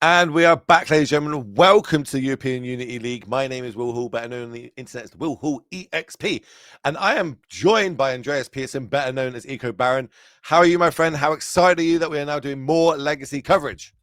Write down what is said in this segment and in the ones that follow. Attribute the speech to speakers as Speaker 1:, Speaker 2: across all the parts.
Speaker 1: And we are back, ladies and gentlemen. Welcome to the European Unity League. My name is Will Hall, better known on the internet as Will Hall EXP. And I am joined by Andreas Pearson, better known as Eco Baron. How are you, my friend? How excited are you that we are now doing more legacy coverage?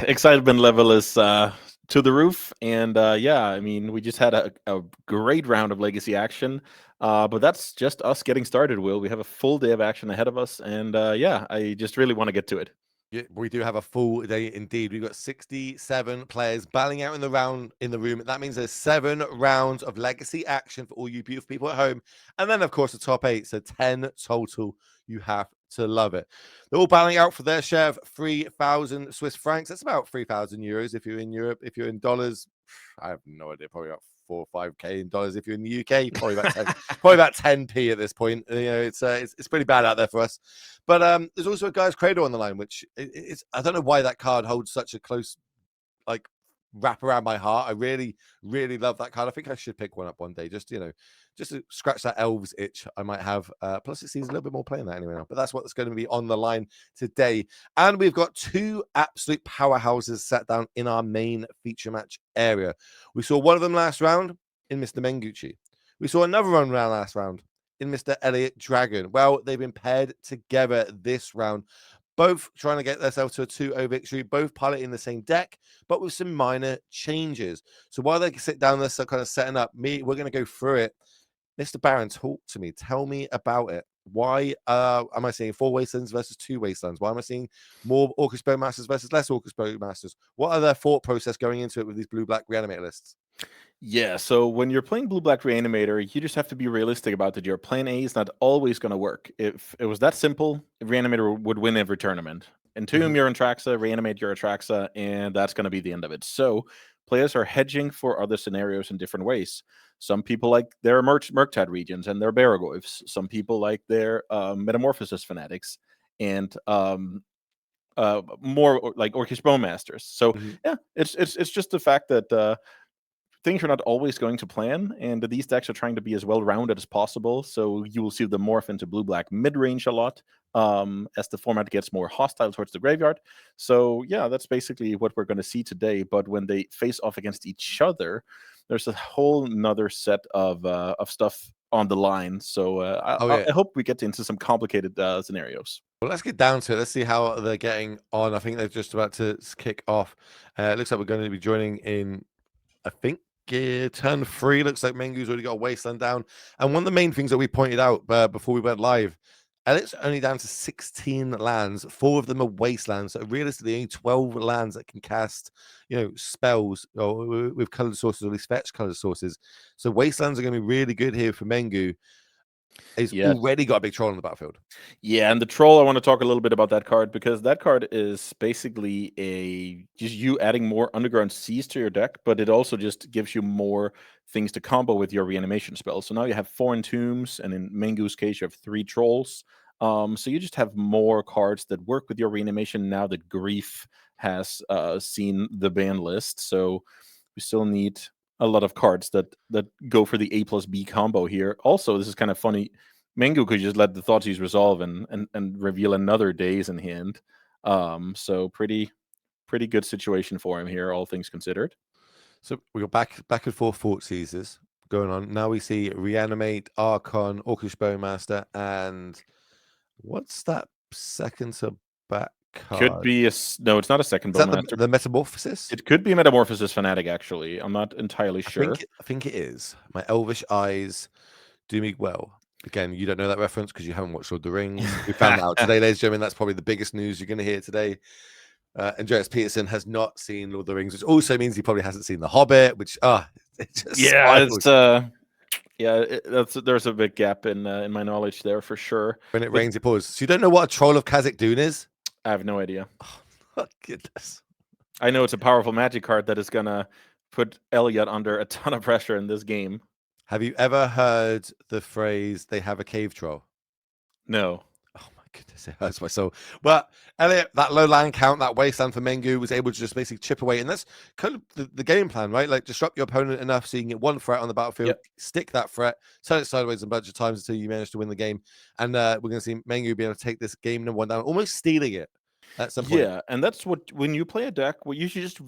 Speaker 2: Excitement level is to the roof. And yeah, I mean, we just had a great round of legacy action. But that's just us getting started, Will. We have a full day of action ahead of us. And yeah, I just really want to get to it.
Speaker 1: Yeah, we do have a full day indeed. We've got 67 players battling out in the room. That means there's 7 rounds of legacy action for all you beautiful people at home. And then, of course, the top 8. So 10 total. You have to love it. They're all battling out for their share of 3,000 Swiss francs. That's about 3,000 euros if you're in Europe. If you're in dollars, I have no idea. Probably about 4 or 5K in dollars. If you're in the UK, probably about 10, probably about 10p at this point. You know, it's pretty bad out there for us. But there's also a guy's cradle on the line, which it's I don't know why that card holds such a close wrap around my heart. I really, really love that card. I think I should pick one up one day, just to scratch that elves itch I might have. Plus, it seems a little bit more playing that anyway now. But that's what's going to be on the line today. And we've got 2 absolute powerhouses sat down in our main feature match area. We saw one of them last round in Mr. Mengucci. We saw another one last round in Mr. Eliott Dragon. Well, they've been paired together this round. Both trying to get themselves to a 2-0 victory, both piloting the same deck, but with some minor changes. So while they sit down there, kind of setting up, we're going to go through it. Mr. Baron, talk to me. Tell me about it. Why am I seeing 4 wastelands versus 2 wastelands? Why am I seeing more Orcus Bowmasters versus less Orcus Bowmasters? What are their thought process going into it with these blue-black reanimator lists?
Speaker 2: Yeah, so when you're playing Blue-Black Reanimator, you just have to be realistic about that. Your plan A is not always going to work. If it was that simple, Reanimator would win every tournament. Entomb your Antraxa, Reanimate your Antraxa, and that's going to be the end of it. So players are hedging for other scenarios in different ways. Some people like their Murktide regions and their Baragoyves. Some people like their Metamorphosis fanatics and more like Orcish Bowmasters. So yeah, it's just the fact that things are not always going to plan, and these decks are trying to be as well-rounded as possible. So you will see them morph into blue-black mid-range a lot as the format gets more hostile towards the graveyard. So yeah, that's basically what we're going to see today. But when they face off against each other, there's a whole nother set of stuff on the line. So I hope we get into some complicated scenarios.
Speaker 1: Well, let's get down to it. Let's see how they're getting on. I think they're just about to kick off. It looks like we're going to be joining in, I think, turn 3. Looks like Mengu's already got a wasteland down. And one of the main things that we pointed out before we went live, Eliott's only down to 16 lands. 4 of them are wastelands. So realistically, only 12 lands that can cast, spells or with colored sources, or at least fetch colored sources. So wastelands are going to be really good here for Mengu. He's already got a big troll on the battlefield.
Speaker 2: Yeah, and the troll, I want to talk a little bit about that card, because that card is basically just you adding more underground seas to your deck, but it also just gives you more things to combo with your reanimation spell. So now you have 4 entombs, and in Mengu's case, you have 3 trolls. So you just have more cards that work with your reanimation now that Grief has seen the ban list. So we still need a lot of cards that go for the A+B combo here. Also, this is kind of funny. Mengu could just let the Thoughtseize resolve and reveal another Daze in hand. So pretty good situation for him here, all things considered.
Speaker 1: So we got back and forth Thoughtseizes going on. Now we see Reanimate, Archon, Orcish Bowmaster, and what's that second to back card?
Speaker 2: Could be no, it's not a second Bowmaster.
Speaker 1: The Metamorphosis?
Speaker 2: It could be a Metamorphosis fanatic, actually. I'm not entirely sure.
Speaker 1: I think it is. My elvish eyes do me well. Again, you don't know that reference because you haven't watched Lord of the Rings. We found out today, ladies and gentlemen. That's probably the biggest news you're going to hear today. Andreas Peterson has not seen Lord of the Rings, which also means he probably hasn't seen The Hobbit, which
Speaker 2: there's a big gap in my knowledge there for sure.
Speaker 1: When it rains, it pours. So you don't know what a Troll of Khazad-dûn is?
Speaker 2: I have no idea.
Speaker 1: Oh, goodness.
Speaker 2: I know it's a powerful magic card that is gonna put Eliott under a ton of pressure in this game.
Speaker 1: Have you ever heard the phrase, they have a cave troll?
Speaker 2: No.
Speaker 1: Oh my goodness, it hurts my soul. But Eliott, that low land count, that wasteland for Mengu, was able to just basically chip away. And that's kind of the game plan, right? Like disrupt your opponent enough so you can get 1 threat on the battlefield, stick that threat, turn it sideways a bunch of times until you manage to win the game. And we're going to see Mengu be able to take this game number 1 down, almost stealing it. at some point.
Speaker 2: Yeah, and that's what when you play a deck, well, you should just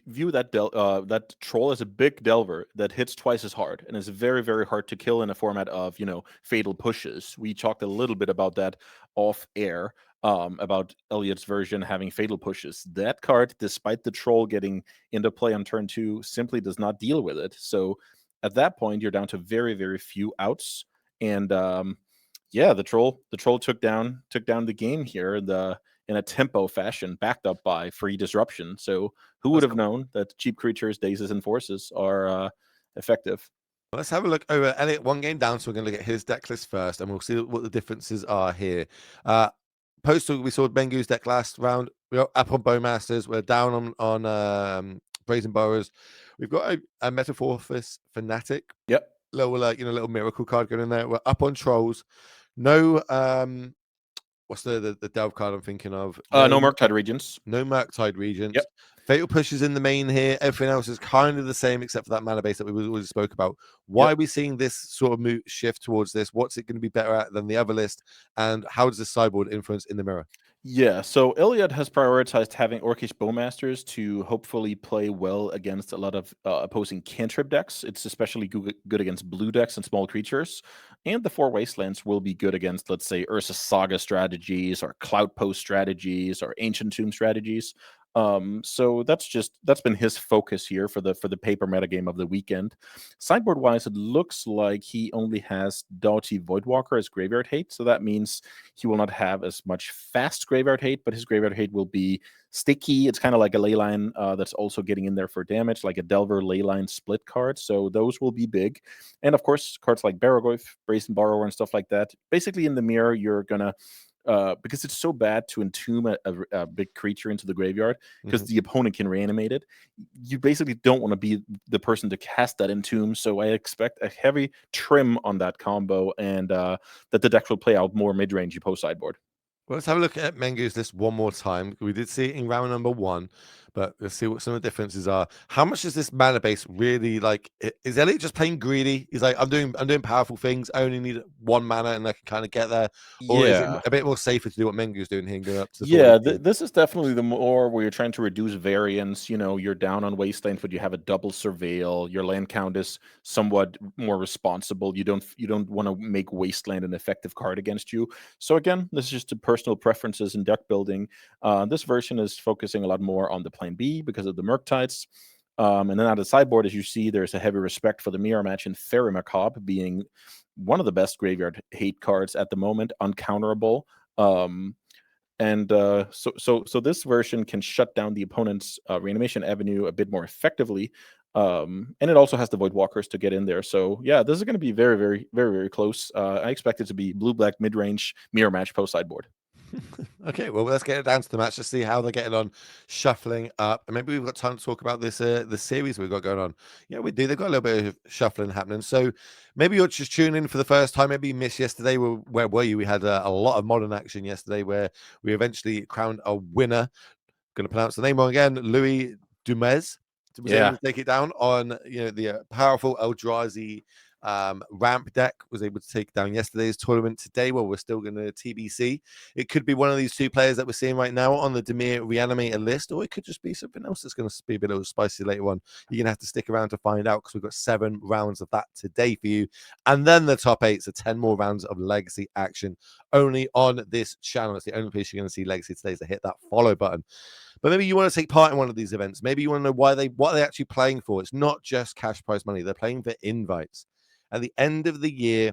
Speaker 2: view that troll as a big delver that hits twice as hard and is very, very hard to kill in a format of fatal pushes. We talked a little bit about that off air, about Eliott's version having fatal pushes. That card, despite the troll getting into play on turn 2, simply does not deal with it. So at that point, you're down to very, very few outs, and yeah, the troll took down the game here. In a tempo fashion, backed up by free disruption. So who would
Speaker 1: Let's
Speaker 2: have known that cheap creatures, dazes, and forces are effective?
Speaker 1: let's have a look over Eliott, one game down, so we're going to look at his deck list first, and we'll see what the differences are here. Postal, we saw Mengu's deck last round. We're up on Bowmasters. We're down on Brazen Borrowers. We've got a Metamorphosis Fanatic.
Speaker 2: Yep.
Speaker 1: Little miracle card going in there. We're up on Trolls. No, what's the delve card I'm thinking of?
Speaker 2: No Murktide Regents.
Speaker 1: No Murktide Regents.
Speaker 2: Yep.
Speaker 1: Fatal pushes in the main here. Everything else is kind of the same except for that mana base that we already spoke about. Why
Speaker 2: Yep.
Speaker 1: are we seeing this sort of shift towards this? What's it going to be better at than the other list? And how does the sideboard influence in the mirror?
Speaker 2: Yeah, so Eliott has prioritized having Orcish Bowmasters to hopefully play well against a lot of opposing cantrip decks. It's especially good against blue decks and small creatures. And the 4 Wastelands will be good against, let's say, Ursa Saga strategies or Cloud Post strategies or Ancient Tomb strategies. So that's been his focus here for the paper metagame of the weekend. Sideboard wise, it looks like he only has Doughty Voidwalker as graveyard hate, so that means he will not have as much fast graveyard hate, but his graveyard hate will be sticky. It's kind of like a Leyline that's also getting in there for damage, like a Delver Leyline split card. So those will be big, and of course cards like Barrogoyf, Brazen Borrower, and stuff like that. Basically, in the mirror, you're gonna because it's so bad to entomb a big creature into the graveyard because the opponent can reanimate it. You basically don't want to be the person to cast that entomb. So I expect a heavy trim on that combo, and that the deck will play out more mid-range post sideboard.
Speaker 1: Well, let's have a look at Mengu's list one more time. We did see it in round number 1, but let's see what some of the differences are. How much is this mana base really like? Is Eliott just playing greedy? He's like, I'm doing powerful things. I only need 1 mana and I can kind of get there. Or is it
Speaker 2: Yeah.
Speaker 1: a bit more safer to do what Mengu's doing here and going up to the
Speaker 2: Yeah,
Speaker 1: 40?
Speaker 2: this is definitely the more where you're trying to reduce variance. You're down on wasteland, but you have a double surveil. Your land count is somewhat more responsible. You don't want to make wasteland an effective card against you. So again, this is just the personal preferences in deck building. This version is focusing a lot more on the plan B because of the Murktides. And then on the sideboard, as you see, there's a heavy respect for the mirror match and Fairy Macabre being one of the best graveyard hate cards at the moment, uncounterable. And so this version can shut down the opponent's reanimation avenue a bit more effectively. And it also has the Void Walkers to get in there. So yeah, this is going to be very, very, very, very close. I expect it to be blue-black mid-range mirror match post sideboard.
Speaker 1: Okay, well, let's get it down to the match to see how they're getting on, shuffling up, and maybe we've got time to talk about this the series we've got going on. Yeah, we do. They've got a little bit of shuffling happening. So maybe you're just tuning in for the first time. Maybe you missed yesterday. Where were you? We had a lot of modern action yesterday, where we eventually crowned a winner. Going to pronounce the name wrong again. Louis Dumez was able
Speaker 2: Yeah.
Speaker 1: to take it down on the powerful Eldrazi ramp deck. Was able to take down yesterday's tournament. Today, well, we're still going to TBC. It could be one of these 2 players that we're seeing right now on the Demir Reanimator list, or it could just be something else that's going to be a bit of a spicy later on. You're going to have to stick around to find out because we've got 7 rounds of that today for you. And then the top 8, so 10 more rounds of Legacy action only on this channel. It's the only place you're going to see Legacy today, so hit that follow button. But maybe you want to take part in one of these events. Maybe you want to know what are they actually playing for. It's not just cash prize money. They're playing for invites. At the end of the year,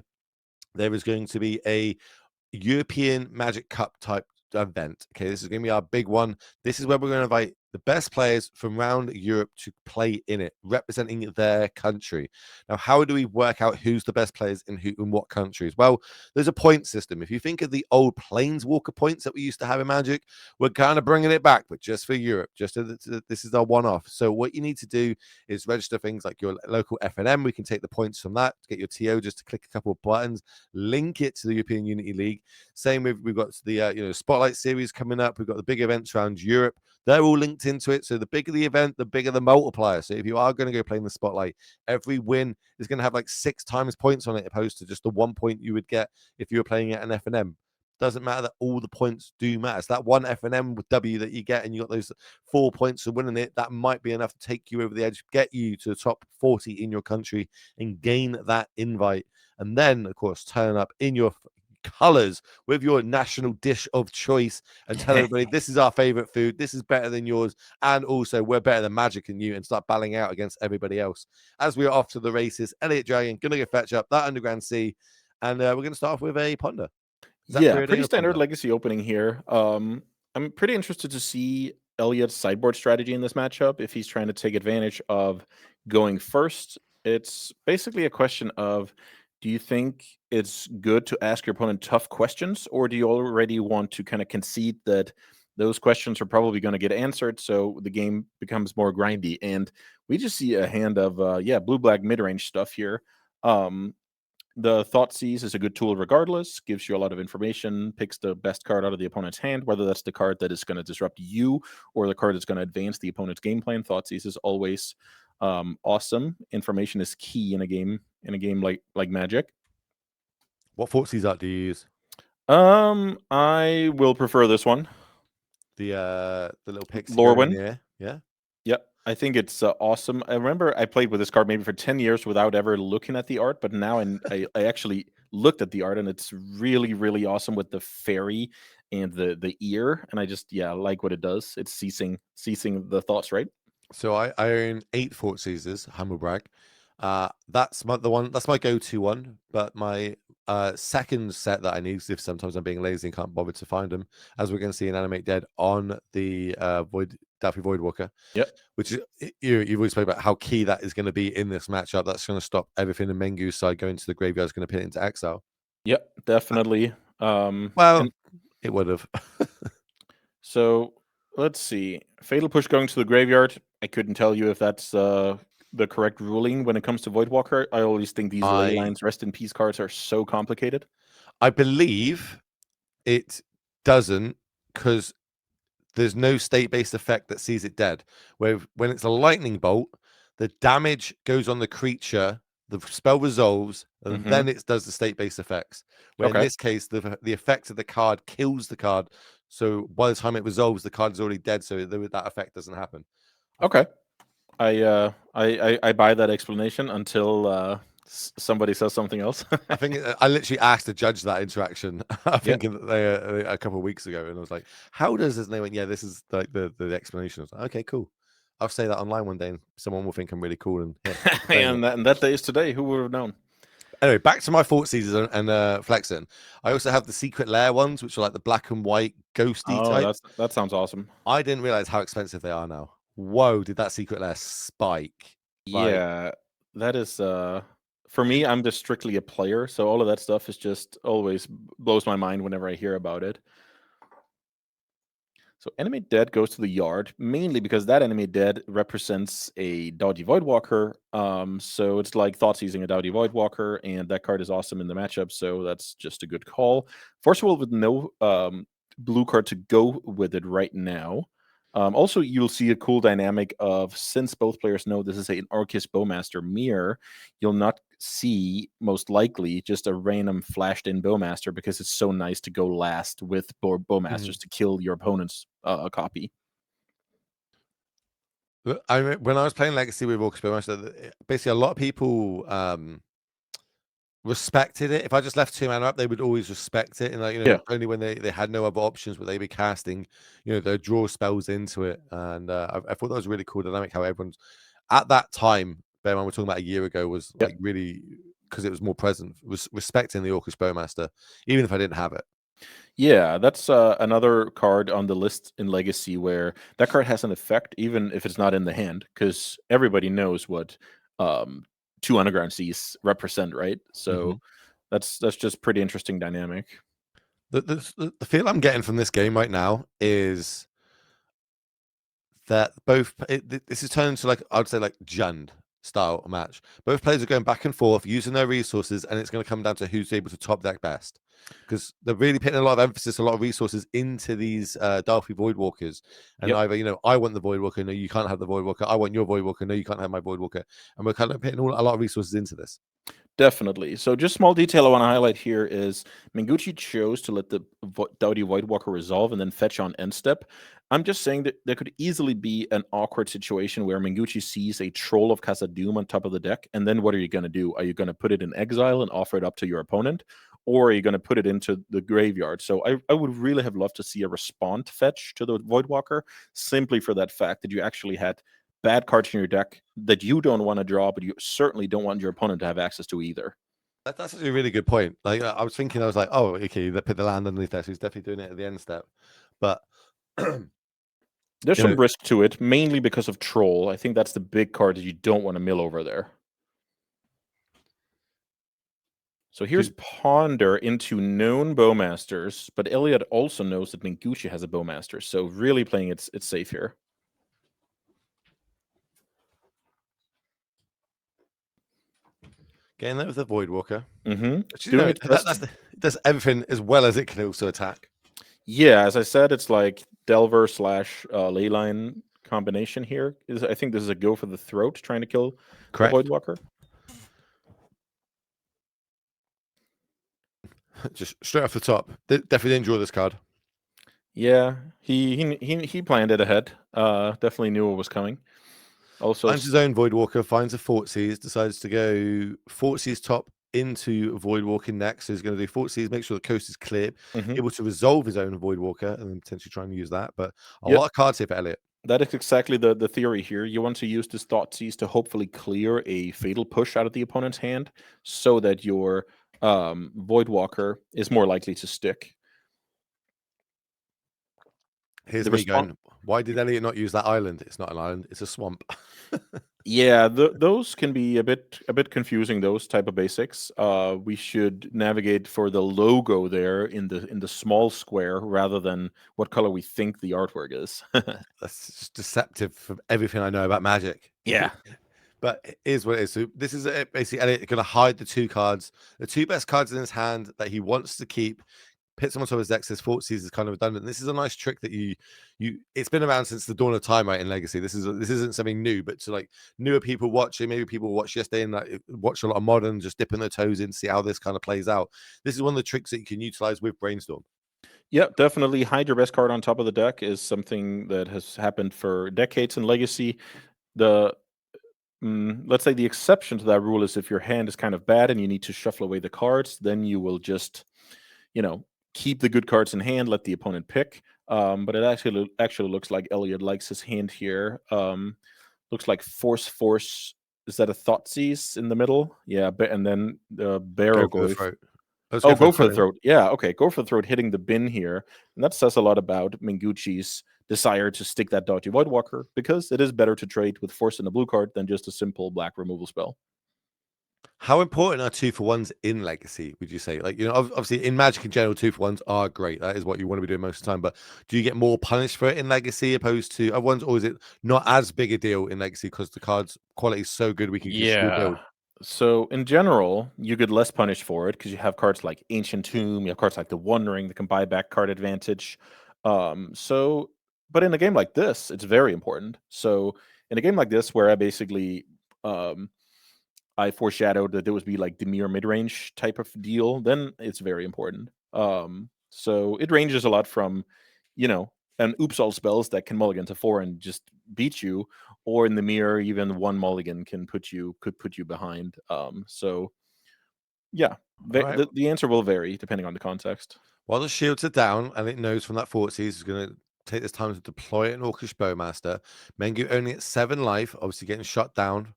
Speaker 1: there is going to be a European Magic Cup type event. Okay, this is going to be our big one. This is where we're going to invite the best players from around Europe to play in it, representing their country. Now, how do we work out who's the best players in what countries? Well, there's a point system. If you think of the old Planeswalker points that we used to have in Magic, we're kind of bringing it back, but just for Europe. This is our one-off. So what you need to do is register things like your local FNM. We can take the points from that, get your TO just to click a couple of buttons, link it to the European Unity League. Same with we've got the Spotlight series coming up. We've got the big events around Europe. They're all linked into it. So the bigger the event, the bigger the multiplier. So if you are going to go play in the Spotlight, every win is going to have like 6 times points on it, opposed to just the 1 point you would get if you were playing at an FNM. doesn't matter that all the points do matter. It's that one FNM with W that you get, and you got those 4 points for winning it. That might be enough to take you over the edge, get you to the top 40 in your country, and gain that invite. And then, of course, turn up in your colors with your national dish of choice and tell everybody this is our favorite food, this is better than yours, and also we're better than Magic and you, and start battling out against everybody else. As we are off to the races, Eliott Dragon gonna go fetch up that underground sea, and we're gonna start off with a ponder.
Speaker 2: Yeah, pretty standard legacy opening here. I'm pretty interested to see Eliott's sideboard strategy in this matchup. If he's trying to take advantage of going first, it's basically a question of, do you think it's good to ask your opponent tough questions, or do you already want to kind of concede that those questions are probably going to get answered, so the game becomes more grindy? And we just see a hand of blue-black mid-range stuff here. The Thoughtseize is a good tool regardless, gives you a lot of information, picks the best card out of the opponent's hand, whether that's the card that is going to disrupt you or the card that's going to advance the opponent's game plan. Thoughtseize is always awesome. Information is key in a game like Magic.
Speaker 1: What Thoughtseize art do you use?
Speaker 2: I will prefer this one.
Speaker 1: The little pixie
Speaker 2: Lorwyn.
Speaker 1: Yeah.
Speaker 2: Yep. I think it's awesome. I remember I played with this card maybe for 10 years without ever looking at the art, but now I actually looked at the art, and it's really, really awesome with the fairy and the ear. And I just, like what it does. It's ceasing the thoughts, right?
Speaker 1: So I own 8 Thoughtseizes, humble brag. That's my go-to one, but my second set that I need, if sometimes I'm being lazy and can't bother to find them, as we're going to see in Animate Dead on the Delphi Voidwalker.
Speaker 2: Yep.
Speaker 1: Which is, you've always spoke about how key that is going to be in this matchup. That's going to stop everything in Mengu's side going to the graveyard. Is going to pin it into exile.
Speaker 2: Yep, definitely.
Speaker 1: It would have.
Speaker 2: So let's see. Fatal Push going to the graveyard. I couldn't tell you if that's the correct ruling when it comes to Voidwalker. I always think these ley lines, rest in peace cards are so complicated.
Speaker 1: I believe it doesn't, because there's no state-based effect that sees it dead. Where when it's a lightning bolt, the damage goes on the creature, the spell resolves, and then it does the state-based effects. Where in this case, the effect of the card kills the card. So by the time it resolves, the card is already dead, so that effect doesn't happen.
Speaker 2: Okay. I buy that explanation until somebody says something else.
Speaker 1: I think I literally asked the judge that interaction. I think a couple of weeks ago, and I was like, "How does this?" And they went, "Yeah, this is like the explanation." I was like, "Okay, cool. I'll say that online one day, and someone will think I'm really cool." And
Speaker 2: and that day is today. Who would have known?
Speaker 1: Anyway, back to my Thoughtseizes and flexing. I also have the secret lair ones, which are like the black and white ghosty type.
Speaker 2: That sounds awesome.
Speaker 1: I didn't realize how expensive they are now. Whoa, did that secret lair spike?
Speaker 2: Yeah, that is for me, I'm just strictly a player, so all of that stuff is just always blows my mind whenever I hear about it. So Animate Dead goes to the yard, mainly because that Animate Dead represents a Dowdy Voidwalker. So it's like Thoughtseizing a Dowdy Voidwalker, and that card is awesome in the matchup, so that's just a good call. Force Will with no blue card to go with it right now. Also, you'll see a cool dynamic of, since both players know this is an Orcus Bowmaster mirror, you'll not see, most likely, just a random flashed in Bowmaster, because it's so nice to go last with Bowmasters to kill your opponent's copy.
Speaker 1: When I was playing Legacy with Orcus Bowmaster, basically a lot of people respected it. If I just left 2 mana up, they would always respect it, and only when they had no other options would they be casting, their draw spells into it. And I thought that was a really cool dynamic. How everyone's at that time, bear in mind we're talking about a year ago, was like really, because it was more present, was respecting the Orcus Bowmaster, even if I didn't have it.
Speaker 2: Yeah, that's another card on the list in Legacy where that card has an effect, even if it's not in the hand, because everybody knows what 2 Underground Seas represent, right? So that's just pretty interesting dynamic.
Speaker 1: The feel I'm getting from this game right now is that this is turning to, like, I would say, like Jund style match. Both players are going back and forth using their resources, and it's going to come down to who's able to top deck best, because they're really putting a lot of emphasis, a lot of resources into these Delphi Voidwalkers. And either, I want the Voidwalker, no, you can't have the Voidwalker. I want your Voidwalker, no, you can't have my Voidwalker. And we're kind of putting a lot of resources into this.
Speaker 2: Definitely. So just small detail I want to highlight here is Mengucci chose to let the Doughty Voidwalker resolve and then fetch on end step. I'm just saying that there could easily be an awkward situation where Mengucci sees a Troll of Casa Doom on top of the deck, and then what are you going to do? Are you going to put it in exile and offer it up to your opponent? Or are you going to put it into the graveyard? So I would really have loved to see a respond fetch to the Voidwalker, simply for that fact that you actually had bad cards in your deck that you don't want to draw, but you certainly don't want your opponent to have access to either.
Speaker 1: That's actually a really good point. Like I was thinking, I was like, oh, okay, they put the land underneath there, so he's definitely doing it at the end step. But
Speaker 2: there's some risk to it, mainly because of Troll. I think that's the big card that you don't want to mill over there. So here's Ponder into known Bowmasters, but Eliott also knows that Mengucci has a Bowmaster, so really playing it's safe here.
Speaker 1: Getting there with the Voidwalker.
Speaker 2: Mm-hmm.
Speaker 1: Doing its best. Does everything as well as it can also attack.
Speaker 2: Yeah, as I said, it's like Delver / Leyline combination here. I think this is a go for the throat, trying to kill the Voidwalker.
Speaker 1: Just straight off the top, definitely didn't draw this card.
Speaker 2: Yeah, he planned it ahead. Definitely knew what was coming. Also,
Speaker 1: finds his own Voidwalker, finds a Thoughtseize, decides to go Thoughtseize top into Voidwalker next. So he's going to do Thoughtseize, make sure the coast is clear, able to resolve his own Voidwalker, and then potentially try and use that. But a lot of cards here for Eliott.
Speaker 2: That is exactly the theory here. You want to use this Thoughtseize to hopefully clear a fatal push out of the opponent's hand, so that your Voidwalker is more likely to stick.
Speaker 1: Here's me going, why did Eliott not use that island? It's not an island, it's a swamp.
Speaker 2: Yeah, those can be a bit confusing, those type of basics. We should navigate for the logo there in the small square rather than what color we think the artwork is.
Speaker 1: That's just deceptive from everything I know about Magic.
Speaker 2: Yeah.
Speaker 1: But it is what it is. So this is basically Eliott going to hide the two cards, the two best cards in his hand that he wants to keep. Pits them on top of his deck, says Thoughtseize is kind of redundant. This is a nice trick that you it's been around since the dawn of time, right? In Legacy, this isn't something new, but to like newer people watching, maybe people watched yesterday and like watch a lot of Modern, just dipping their toes in, see how this kind of plays out. This is one of the tricks that you can utilize with Brainstorm.
Speaker 2: Yeah, definitely. Hide your best card on top of the deck is something that has happened for decades in Legacy. Let's say the exception to that rule is if your hand is kind of bad and you need to shuffle away the cards, then you will just, keep the good cards in hand, let the opponent pick. But it actually looks like Eliott likes his hand here. Looks like Force. Is that a Thoughtseize in the middle? Yeah, and then the Barrow Go for the throat. Yeah, okay, go for the throat, hitting the bin here. And that says a lot about Mengucci's desire to stick that Doughty Voidwalker, because it is better to trade with Force in a blue card than just a simple black removal spell.
Speaker 1: How important are 2-for-1s in Legacy, would you say? Like, obviously in Magic in general, 2-for-1s are great. That is what you want to be doing most of the time. But do you get more punished for it in Legacy opposed to other ones? Or is it not as big a deal in Legacy because the card's quality is so good we can still build?
Speaker 2: So in general, you get less punished for it because you have cards like Ancient Tomb, you have cards like the Wandering that can buy back card advantage. But in a game like this, it's very important. So in a game like this, where I basically I foreshadowed that there would be like the mere mid-range type of deal, then it's very important. So it ranges a lot from, an oops all spells that can mulligan to 4 and just beat you, or in the mirror, even one mulligan could put you behind. So yeah, the answer will vary depending on the context.
Speaker 1: While the shields are down and it knows from that Thoughtseize is going to take this time to deploy an Orcish Bowmaster, Mengu only at 7 life, obviously getting shot down.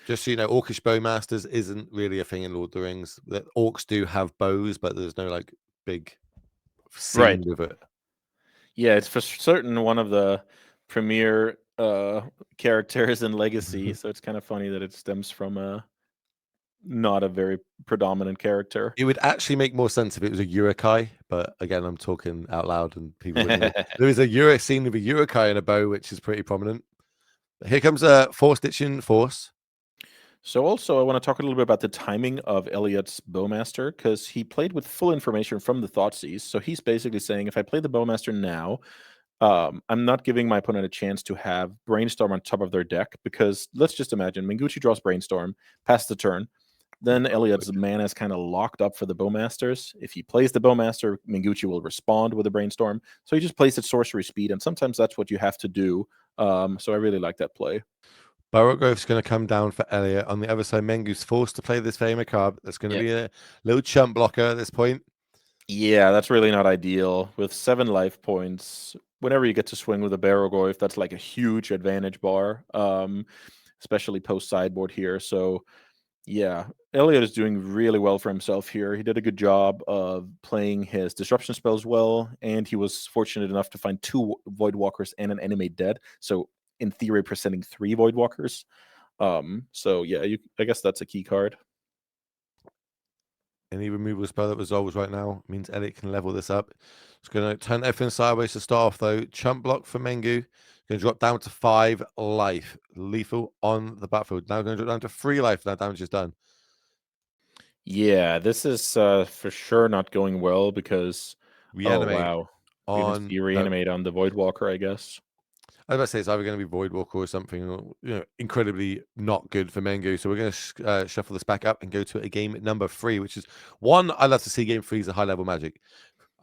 Speaker 1: Just so you know, Orcish Bowmasters isn't really a thing in Lord of the Rings. The orcs do have bows, but there's no like big scene with it.
Speaker 2: Yeah, it's for certain one of the premier characters in Legacy, so it's kind of funny that it stems from not a very predominant character.
Speaker 1: It would actually make more sense if it was a Urukai, but again, I'm talking out loud and people wouldn't know. There is a scene with a Urukai and a bow, which is pretty prominent. Here comes a Force-Stitching Force.
Speaker 2: So also, I want to talk a little bit about the timing of Eliott's Bowmaster, because he played with full information from the Thoughtseize. So he's basically saying, if I play the Bowmaster now, I'm not giving my opponent a chance to have Brainstorm on top of their deck because let's just imagine Mengucci draws Brainstorm, pass the turn. Then Eliott's mana is kind of locked up for the Bowmasters. If he plays the Bowmaster, Mengucci will respond with a Brainstorm. So he just plays at sorcery speed, and sometimes that's what you have to do. So I really like that play.
Speaker 1: Burrow-Grove's going to come down for Eliott. On the other side, Mengu's forced to play this very macabre. That's going to
Speaker 2: Yep.
Speaker 1: be a little chump blocker at this point.
Speaker 2: Yeah, that's really not ideal. With 7 life points, whenever you get to swing with a Barrowgoyf, that's like a huge advantage bar, especially post sideboard here. So yeah, Eliott is doing really well for himself here. He did a good job of playing his disruption spells well, and he was fortunate enough to find 2 Voidwalkers and an Animate Dead. So in theory, presenting 3 Voidwalkers. So yeah, I guess that's a key card.
Speaker 1: Any removal spell that resolves right now means Eliott can level this up. It's going to turn everything sideways to start off, though. Chump block for Mengu. Going to drop down to 5 life. Lethal on the battlefield. Now going to drop down to 3 life. Now damage is done.
Speaker 2: Yeah, this is for sure not going well because
Speaker 1: Reanimate
Speaker 2: wow, we can see reanimate on the Voidwalker, I guess.
Speaker 1: I was about to say it's either going to be Voidwalker or something, incredibly not good for Mengu. So we're going to shuffle this back up and go to a game number 3, which is one I love to see. Game 3 is a high level Magic.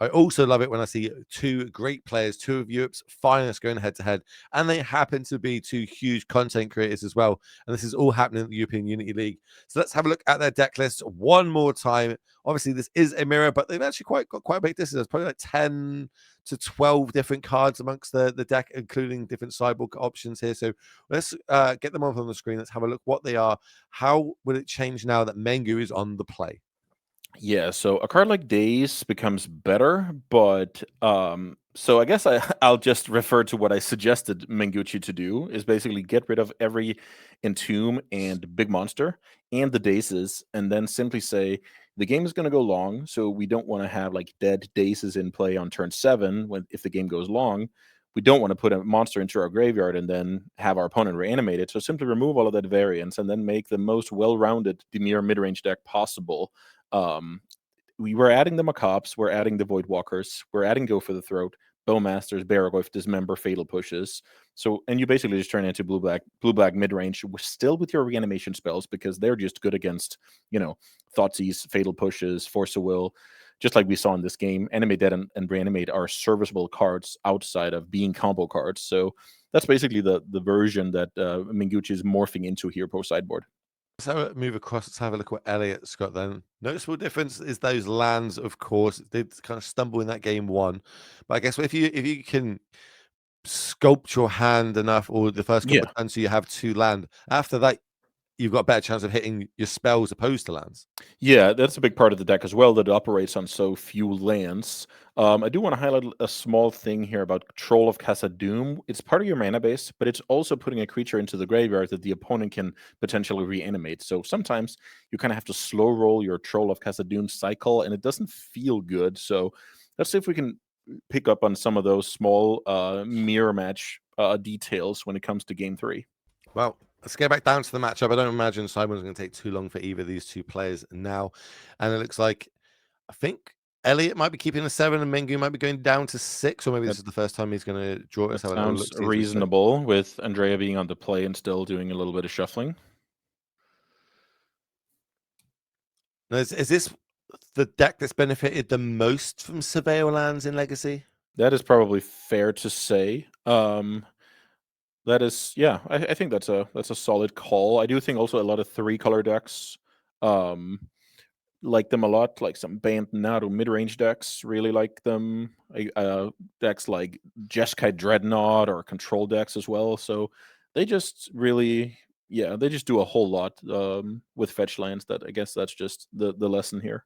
Speaker 1: I also love it when I see 2 great players, 2 of Europe's finest going head to head, and they happen to be 2 huge content creators as well. And this is all happening at the European Unity League. So let's have a look at their deck list one more time. Obviously, this is a mirror, but they've actually got quite a big distance. There's probably like 10 to 12 different cards amongst the deck, including different sideboard options here. So let's get them off on the screen. Let's have a look what they are. How will it change now that Mengu is on the play?
Speaker 2: Yeah, so a card like Daze becomes better, but so I guess I'll just refer to what I suggested Mengucci to do is basically get rid of every Entomb and Big Monster and the Dazes, and then simply say the game is going to go long, so we don't want to have like dead Dazes in play on turn 7 when if the game goes long. We don't want to put a monster into our graveyard and then have our opponent reanimate it. So simply remove all of that variance and then make the most well-rounded Dimir mid-range deck possible. We were adding the Macabres, we're adding the Voidwalkers, we're adding Go for the Throat, Bowmasters, Barrowgoyf, Dismember, Fatal Pushes. So, and you basically just turn into blue-black mid-range, still with your reanimation spells because they're just good against, Thoughtseize, Fatal Pushes, Force of Will. Just like we saw in this game, Animate Dead and Reanimate are serviceable cards outside of being combo cards. So that's basically the version that Mengucci is morphing into here post-sideboard.
Speaker 1: Let's have a move across. Let's have a look at what Eliott's got then. Noticeable difference is those lands, of course. It did kind of stumble in that game 1. But I guess if you can sculpt your hand enough, or the first couple
Speaker 2: Yeah.
Speaker 1: of turns so you have 2 land, after that, you've got a better chance of hitting your spells opposed to lands.
Speaker 2: Yeah, that's a big part of the deck as well that it operates on so few lands. I do want to highlight a small thing here about Troll of Khazad-dûm. It's part of your mana base, but it's also putting a creature into the graveyard that the opponent can potentially reanimate. So sometimes you kind of have to slow roll your Troll of Khazad-dûm cycle, and it doesn't feel good. So let's see if we can pick up on some of those small mirror match details when it comes to game 3.
Speaker 1: Well, let's get back down to the matchup. I don't imagine Simon's going to take too long for either of these 2 players now. And it looks like, I think Eliott might be keeping a 7 and Mengu might be going down to 6, or maybe this is the first time he's going to draw. Let's
Speaker 2: That
Speaker 1: have a little
Speaker 2: sounds
Speaker 1: look.
Speaker 2: reasonable with Andrea being on the play and still doing a little bit of shuffling.
Speaker 1: Now, is this the deck that's benefited the most from Surveil lands in Legacy?
Speaker 2: That is probably fair to say. That is, yeah, I think that's a solid call. I do think also a lot of 3-color decks like them a lot, like some Band Naru mid-range decks really like them. Decks like Jeskai Dreadnought or control decks as well. So they just really, they just do a whole lot with fetch lands. That I guess that's just the lesson here.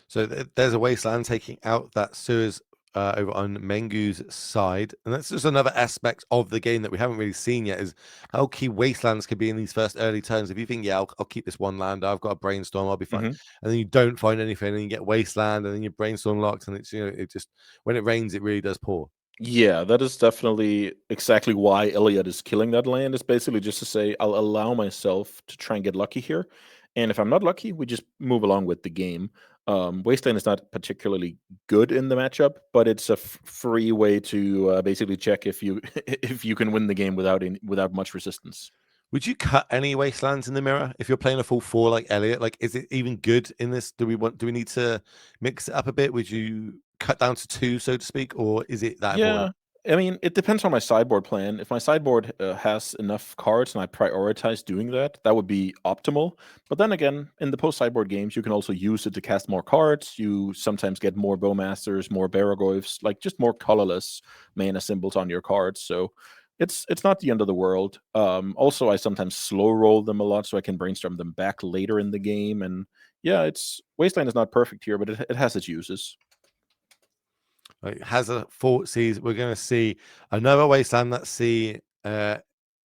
Speaker 1: So there's a Wasteland taking out that Suez over on Mengu's side. And that's just another aspect of the game that we haven't really seen yet, is how key Wastelands could be in these first early turns. If you think, I'll keep this 1 land, I've got a Brainstorm, I'll be fine. And then you don't find anything, and you get Wasteland, and then your Brainstorm locked, and it's, it just, when it rains, it really does pour.
Speaker 2: Yeah, that is definitely exactly why Eliott is killing that land. Is basically just to say, I'll allow myself to try and get lucky here. And if I'm not lucky, we just move along with the game. Wasteland is not particularly good in the matchup, but it's a free way to basically check if you if you can win the game without much resistance.
Speaker 1: Would you cut any wastelands in the mirror if you're playing a full 4 like Eliott? Like, is it even good in this? Do we need to mix it up a bit? Would you cut down to 2, so to speak, or is it that important?
Speaker 2: Yeah, I mean, it depends on my sideboard plan. If my sideboard has enough cards and I prioritize doing that, that would be optimal. But then again, in the post sideboard games, you can also use it to cast more cards. You sometimes get more Bowmasters, more Barragoyfs, like just more colorless mana symbols on your cards. So it's not the end of the world. Also, I sometimes slow roll them a lot so I can brainstorm them back later in the game. And yeah, it's Wasteland is not perfect here, but it has its uses.
Speaker 1: Like, has a fort sees. We're going to see another wasteland that see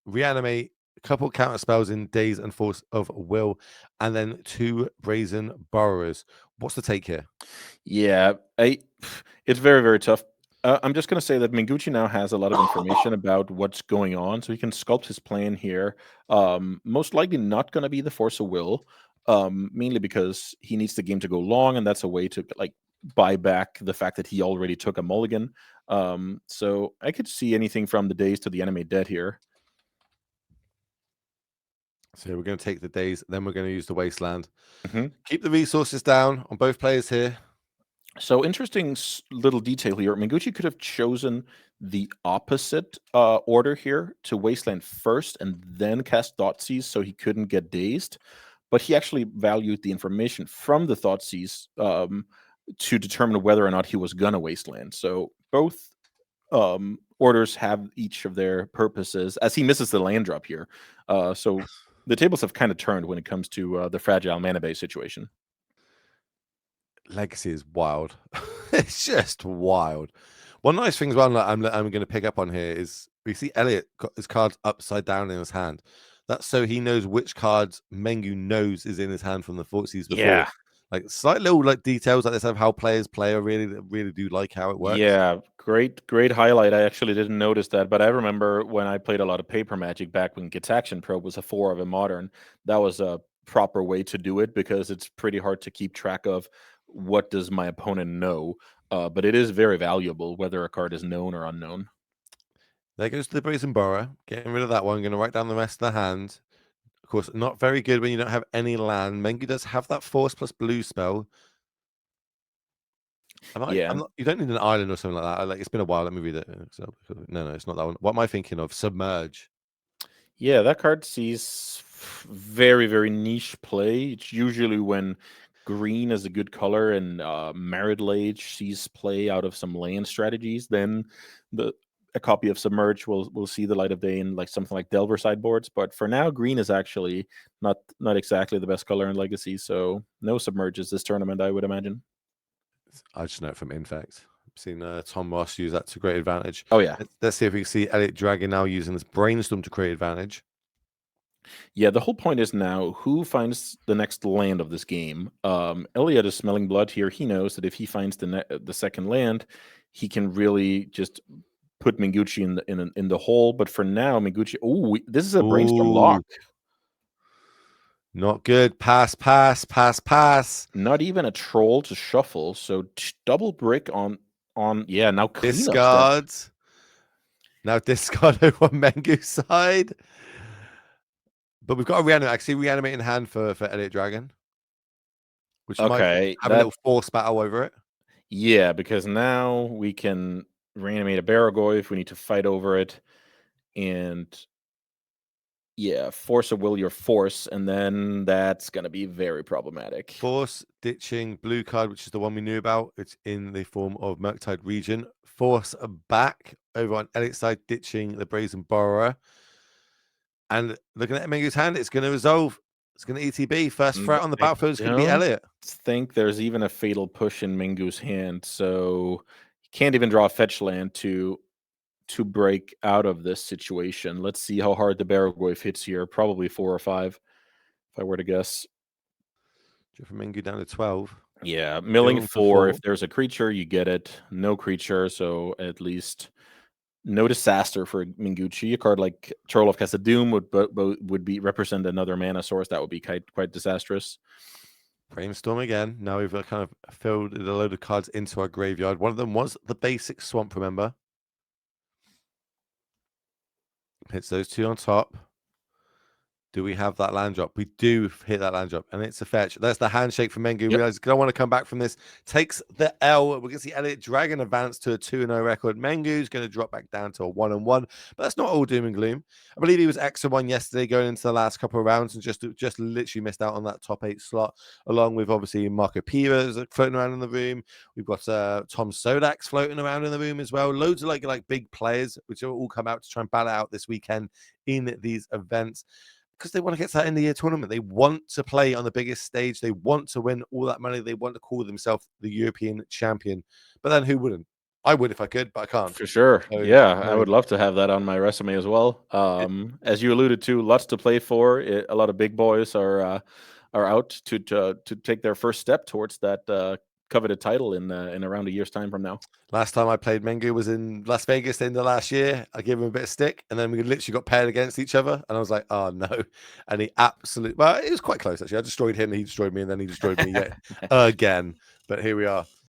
Speaker 1: reanimate a couple counter spells in Days and Force of Will, and then 2 Brazen Borrowers. What's the take here?
Speaker 2: Yeah, it's very, very tough. I'm just going to say that Mengucci now has a lot of information about what's going on, so he can sculpt his plan here. Most likely not going to be the Force of Will, mainly because he needs the game to go long, and that's a way to like buy back the fact that he already took a mulligan. So I could see anything from the Days to the Enemy Dead here.
Speaker 1: So we're going to take the Days, then we're going to use the wasteland.
Speaker 2: Mm-hmm.
Speaker 1: Keep the resources down on both players here.
Speaker 2: So interesting little detail here. Mengucci could have chosen the opposite order here to Wasteland first and then cast Thoughtseize so he couldn't get dazed. But he actually valued the information from the Thoughtseize to determine whether or not he was gonna Wasteland. So both orders have each of their purposes as he misses the land drop here. So the tables have kind of turned when it comes to the fragile mana base situation.
Speaker 1: Legacy is wild. It's just wild. One nice thing as well that I'm going to pick up on here is we see Eliott got his cards upside down in his hand. That's so he knows which cards Mengu knows is in his hand from the Thoughtseize before.
Speaker 2: Yeah.
Speaker 1: Like slight little like details like this of how players play. I really do like how it works.
Speaker 2: Yeah, great highlight. I actually didn't notice that, but I remember when I played a lot of Paper Magic back when Gitaction Probe was a 4 of a modern. That was a proper way to do it because it's pretty hard to keep track of what does my opponent know. But it is very valuable whether a card is known or unknown.
Speaker 1: There goes the Brazen Borrower. Getting rid of that one. Going to write down the rest of the hand. Of course, not very good when you don't have any land. Mengu does have that Force plus blue spell.
Speaker 2: Yeah.
Speaker 1: I'm not, you don't need an island or something like that. Like, it's been a while. Let me read it. No, it's not that one. What am I thinking of? Submerge.
Speaker 2: Yeah, that card sees very, very niche play. It's usually when green is a good color and Marital Age sees play out of some land strategies, then a copy of Submerge will see the light of day in like something like Delver sideboards. But for now, green is actually not exactly the best color in Legacy, so no Submerges this tournament, I would imagine.
Speaker 1: I just know it from Infect. I've seen Tom Ross use that to great advantage.
Speaker 2: Oh yeah.
Speaker 1: Let's see if we can see Eliott Dragon now using this Brainstorm to create advantage.
Speaker 2: Yeah, the whole point is now who finds the next land of this game. Eliott is smelling blood here. He knows that if he finds the second land, he can really just put Mengucci in the hole. But for now, Mengucci. Oh, this is a Brainstorm lock.
Speaker 1: Not good. Pass.
Speaker 2: Not even a troll to shuffle. So double brick on. Yeah, now
Speaker 1: discards. Now discard over on Mengu's side. But we've got a reanimate. Actually, reanimate in hand for Eliott Dragon, which might have a little force battle over it.
Speaker 2: Yeah, because now we can reanimate a Barragoy if we need to fight over it, and yeah, Force of Will your force, and then that's gonna be very problematic.
Speaker 1: Force ditching blue card, which is the one we knew about. It's in the form of Murktide Region. Force back over on Eliott's side, ditching the Brazen Borrower. And looking at Mengu's hand, it's going to resolve. It's going to ETB. First threat on the battlefield is going to be Eliott.
Speaker 2: I think there's even a fatal push in Mengu's hand, so he can't even draw a fetch land to break out of this situation. Let's see how hard the Barragoyf hits here. Probably 4 or 5, if I were to guess.
Speaker 1: From Mengu down to 12.
Speaker 2: Yeah, milling 4. If there's a creature, you get it. No creature, so at least no disaster for Mengucci. A card like Troll of Khazad-dûm would represent another mana source that would be quite disastrous.
Speaker 1: Brainstorm again. Now we've kind of filled a load of cards into our graveyard. One of them was the basic swamp, remember? Hits those two on top. Do we have that land drop? We do hit that land drop, and it's a fetch. That's the handshake from Mengu.
Speaker 2: Yep.
Speaker 1: Realizes I want to come back from this. Takes the L. We're going to see Eliott Dragon advance to a 2-0 record. Mengu's going to drop back down to a 1-1, but that's not all doom and gloom. I believe he was X1 yesterday going into the last couple of rounds and just literally missed out on that top 8 slot, along with obviously Marco Pires floating around in the room. We've got Tom Sodaks floating around in the room as well. Loads of like big players, which will all come out to try and battle out this weekend in these events. Because they want to get to that end of the year tournament. They want to play on the biggest stage. They want to win all that money. They want to call themselves the European champion. But then who wouldn't? I would if I could, but I can't.
Speaker 2: For sure.
Speaker 1: So,
Speaker 2: Yeah, I would love to have that on my resume as well. As you alluded to, lots to play for. A lot of big boys are out to take their first step towards that coveted title in around a year's time from now.
Speaker 1: Last time I played Mengu was in Las Vegas in the last year. I gave him a bit of stick, and then we literally got paired against each other. And I was like, oh no. And he well, it was quite close actually. I destroyed him, he destroyed me, and then he destroyed me yet again. But here we are.